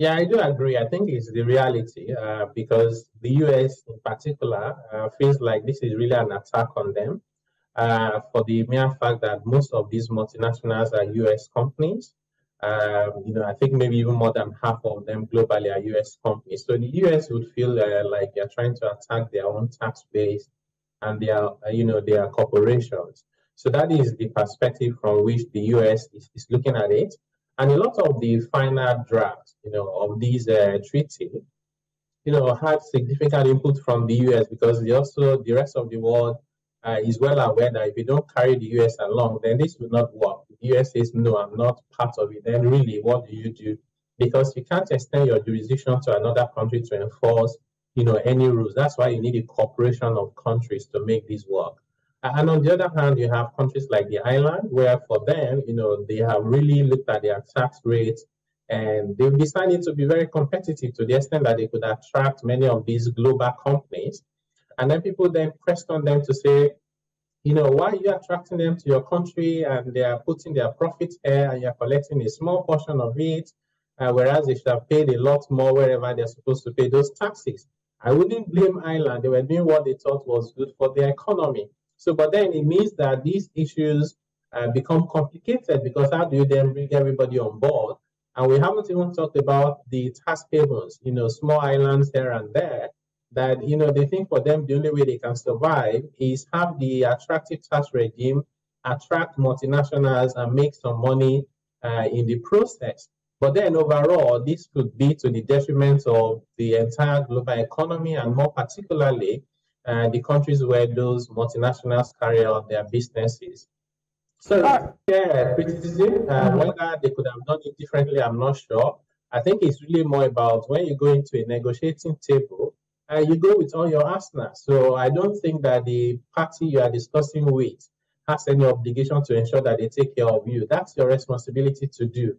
Yeah, I do agree. I think it's the reality because the US in particular feels like this is really an attack on them for the mere fact that most of these multinationals are US companies. I think maybe even more than half of them globally are US companies. So the US would feel like they're trying to attack their own tax base and their corporations. So that is the perspective from which the US is looking at it. And a lot of the final drafts, of these treaty, had significant input from the US because the rest of the world is well aware that if you don't carry the US along, then this will not work. The US says, no, I'm not part of it. Then really, what do you do? Because you can't extend your jurisdiction to another country to enforce, any rules. That's why you need a cooperation of countries to make this work. And on the other hand, you have countries like the island, where for them, they have really looked at their tax rates and they've decided to be very competitive to the extent that they could attract many of these global companies. And then people then pressed on them to say, why are you attracting them to your country and they are putting their profits here and you're collecting a small portion of it, whereas they should have paid a lot more wherever they're supposed to pay those taxes. I wouldn't blame Ireland. They were doing what they thought was good for their economy. So, but then it means that these issues become complicated because how do you then bring everybody on board? And we haven't even talked about the tax havens, small islands here and there that, they think for them the only way they can survive is have the attractive tax regime, attract multinationals and make some money in the process. But then overall, this could be to the detriment of the entire global economy and more particularly the countries where those multinationals carry out their businesses. So, criticism, whether they could have done it differently, I'm not sure. I think it's really more about when you go into a negotiating table, you go with all your arsenal. So I don't think that the party you are discussing with has any obligation to ensure that they take care of you. That's your responsibility to do.